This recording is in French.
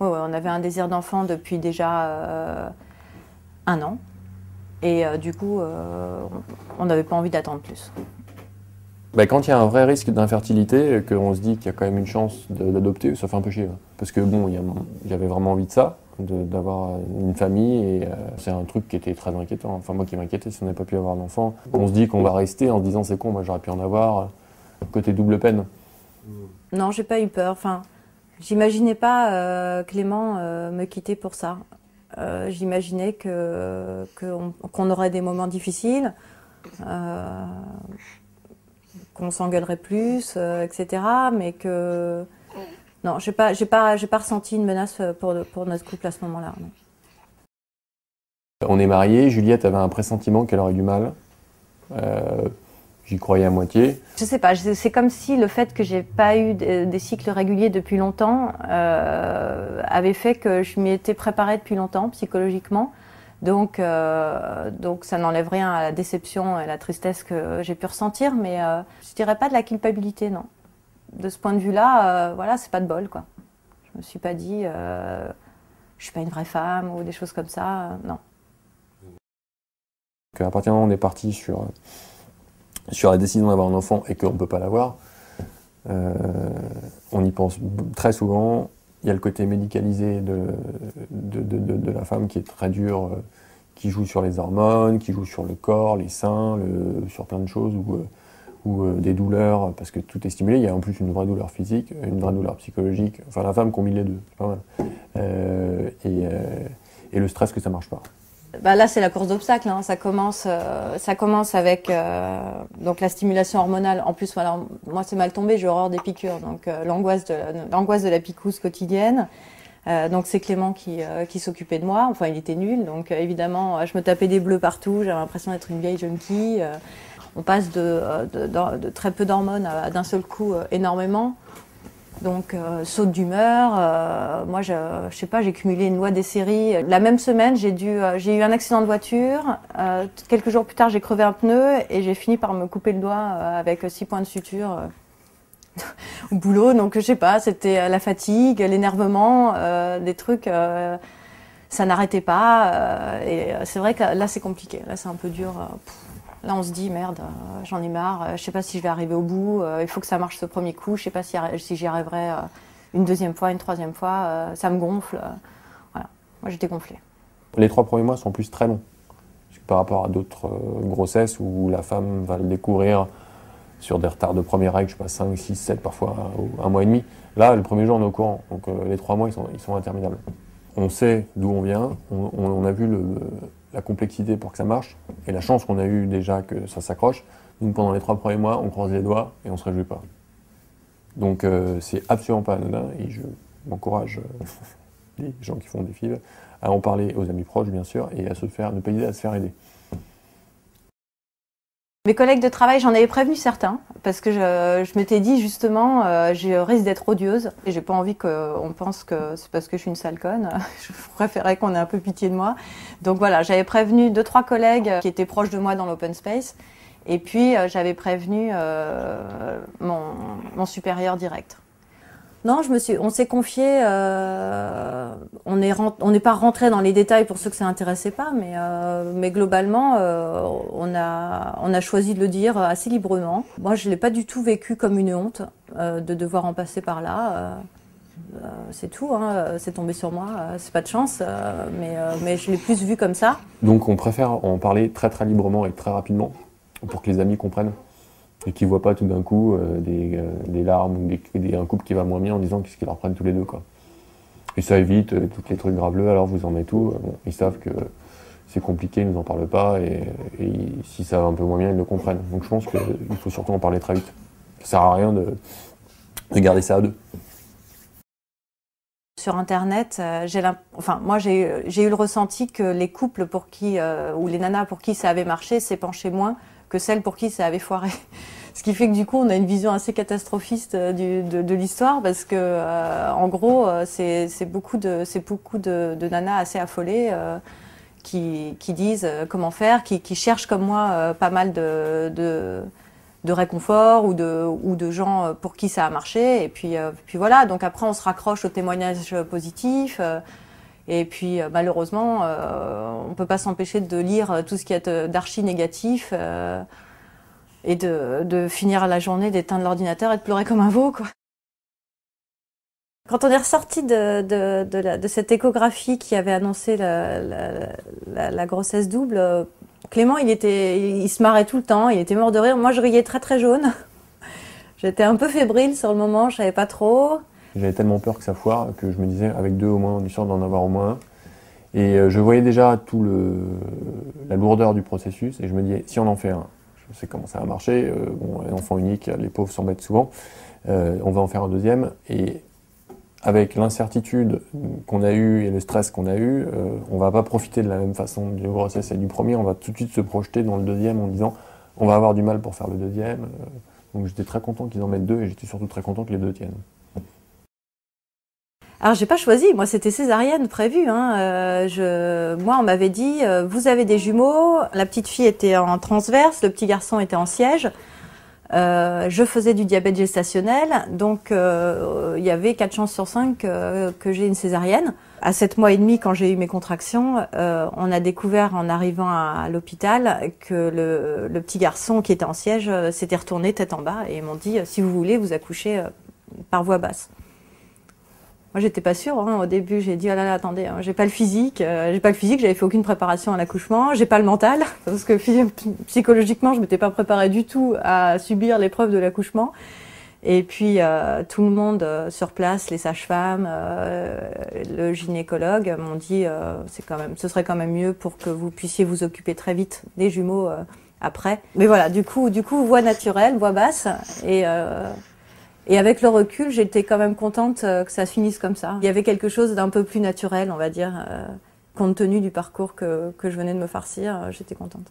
Ouais, ouais, on avait un désir d'enfant depuis déjà 1 an. Et du coup, on n'avait pas envie d'attendre plus. Bah, quand il y a un vrai risque d'infertilité, qu'on se dit qu'il y a quand même une chance d'adopter, ça fait un peu chier. Parce que bon, j'avais vraiment envie de ça, d'avoir une famille, et c'est un truc qui était très inquiétant. Enfin, moi qui m'inquiétais si on n'avait pas pu avoir d'enfant. On se dit qu'on va rester en se disant c'est con, moi j'aurais pu en avoir. Côté double peine. Non, j'ai pas eu peur. Enfin, j'imaginais pas Clément me quitter pour ça. J'imaginais qu'on aurait des moments difficiles, qu'on s'engueulerait plus, etc. Mais que non, j'ai pas ressenti une menace pour notre couple à ce moment-là. Non. On est mariés, Juliette avait un pressentiment qu'elle aurait du mal. J'y croyais à moitié. Je sais pas, c'est comme si le fait que j'ai pas eu des cycles réguliers depuis longtemps avait fait que je m'y étais préparée depuis longtemps psychologiquement. Donc ça n'enlève rien à la déception et la tristesse que j'ai pu ressentir, mais je dirais pas de la culpabilité, non. De ce point de vue-là, voilà, c'est pas de bol, quoi. Je me suis pas dit, je suis pas une vraie femme ou des choses comme ça, non. À partir du moment où on est parti sur la décision d'avoir un enfant et qu'on ne peut pas l'avoir, on y pense très souvent. Il y a le côté médicalisé de la femme qui est très dur, qui joue sur les hormones, qui joue sur le corps, les seins, sur plein de choses, ou des douleurs, parce que tout est stimulé. Il y a en plus une vraie douleur physique, une vraie douleur psychologique. Enfin, la femme combine les deux, c'est pas mal. Et le stress que ça marche pas. Bah là, c'est la course d'obstacles. Hein. Ça commence avec donc la stimulation hormonale. En plus, voilà, moi, c'est mal tombé. J'ai horreur des piqûres, donc l'angoisse de la picouse quotidienne. Donc c'est Clément qui s'occupait de moi. Enfin, il était nul, donc évidemment, je me tapais des bleus partout. J'avais l'impression d'être une vieille junkie. On passe de très peu d'hormones à d'un seul coup énormément. Donc saute d'humeur, moi je sais pas, j'ai cumulé une loi des séries. La même semaine, j'ai eu un accident de voiture. Quelques jours plus tard, j'ai crevé un pneu et j'ai fini par me couper le doigt avec 6 points de suture au boulot. Donc je sais pas, c'était la fatigue, l'énervement, des trucs, ça n'arrêtait pas. Et c'est vrai que là c'est compliqué, là c'est un peu dur. Là, on se dit, merde, j'en ai marre, je sais pas si je vais arriver au bout, il faut que ça marche ce premier coup, je sais pas si j'y arriverai une deuxième fois, une troisième fois, ça me gonfle. Voilà, moi j'étais gonflée. Les 3 premiers mois sont plus très longs, par rapport à d'autres grossesses où la femme va le découvrir sur des retards de première règle, je sais pas, 5, 6, 7, parfois 1 mois et demi. Là, le premier jour, on est au courant, donc les 3 mois, ils sont interminables. On sait d'où on vient, on a vu la complexité pour que ça marche, et la chance qu'on a eue déjà que ça s'accroche. Donc pendant les 3 premiers mois, on croise les doigts et on se réjouit pas. Donc c'est absolument pas anodin, et je m'encourage les gens qui font des FIV à en parler aux amis proches, bien sûr, et à ne pas hésiter à se faire aider. Mes collègues de travail, j'en avais prévenu certains, parce que je m'étais dit justement, je risque d'être odieuse, et j'ai pas envie qu'on pense que c'est parce que je suis une sale conne. Je préférais qu'on ait un peu pitié de moi. Donc voilà, j'avais prévenu 2-3 collègues qui étaient proches de moi dans l'open space, et puis j'avais prévenu mon supérieur direct. Non, on s'est confié, on n'est pas rentré dans les détails pour ceux que ça intéressait pas, mais globalement, on a choisi de le dire assez librement. Moi, je l'ai pas du tout vécu comme une honte de devoir en passer par là. C'est tout, hein, c'est tombé sur moi, c'est pas de chance, mais je l'ai plus vu comme ça. Donc on préfère en parler très très librement et très rapidement pour que les amis comprennent. Et qu'ils ne voient pas tout d'un coup des larmes ou un couple qui va moins bien en disant qu'est-ce qu'ils leur prennent tous les deux, quoi. Et ça évite tous les trucs graveleux, alors vous en êtes où, bon, ils savent que c'est compliqué, ils nous en parlent pas, et si ça va un peu moins bien, ils le comprennent. Donc je pense qu'il faut surtout en parler très vite. Ça sert à rien de garder ça à deux. Sur Internet, moi j'ai eu le ressenti que les couples ou les nanas pour qui ça avait marché s'épanchaient moins que celles pour qui ça avait foiré. Ce qui fait que du coup, on a une vision assez catastrophiste de l'histoire, parce que en gros, c'est beaucoup de nanas assez affolées qui disent comment faire, qui cherchent comme moi pas mal de réconfort ou de gens pour qui ça a marché. Et puis voilà. Donc après, on se raccroche aux témoignages positifs. Et puis malheureusement, on peut pas s'empêcher de lire tout ce qui est d'archi négatif et de finir la journée, d'éteindre l'ordinateur et de pleurer comme un veau, quoi. Quand on est ressorti de cette échographie qui avait annoncé la grossesse double, Clément, il se marrait tout le temps, il était mort de rire. Moi, je riais très très jaune. J'étais un peu fébrile sur le moment, je savais pas trop. J'avais tellement peur que ça foire que je me disais, avec 2 au moins, on est sûr d'en avoir au moins un. Et je voyais déjà la lourdeur du processus et je me disais, si on en fait un, je sais comment ça va marcher, bon, un enfant unique, les pauvres s'embêtent souvent, on va en faire un deuxième. Et avec l'incertitude qu'on a eue et le stress qu'on a eu, on va pas profiter de la même façon du grossesse et du premier, on va tout de suite se projeter dans le deuxième en disant, on va avoir du mal pour faire le deuxième. Donc j'étais très content qu'ils en mettent 2 et j'étais surtout très content que les 2 tiennent. Alors j'ai pas choisi, moi c'était césarienne prévue. Moi on m'avait dit, vous avez des jumeaux, la petite fille était en transverse, le petit garçon était en siège. Je faisais du diabète gestationnel, donc il y avait 4 chances sur 5 que j'ai une césarienne. À 7 mois et demi, quand j'ai eu mes contractions, on a découvert en arrivant à l'hôpital que le petit garçon qui était en siège s'était retourné tête en bas et ils m'ont dit, si vous voulez, vous accouchez par voie basse. Moi, j'étais pas sûre. Au début, j'ai dit, oh là là, attendez, j'ai pas le physique. J'avais fait aucune préparation à l'accouchement. J'ai pas le mental, parce que psychologiquement, je m'étais pas préparée du tout à subir l'épreuve de l'accouchement. Et puis, tout le monde sur place, les sages-femmes, le gynécologue, m'ont dit, ce serait quand même mieux pour que vous puissiez vous occuper très vite des jumeaux après. Mais voilà, du coup, voie naturelle, voie basse, et avec le recul, j'étais quand même contente que ça se finisse comme ça. Il y avait quelque chose d'un peu plus naturel, on va dire, compte tenu du parcours que je venais de me farcir, j'étais contente.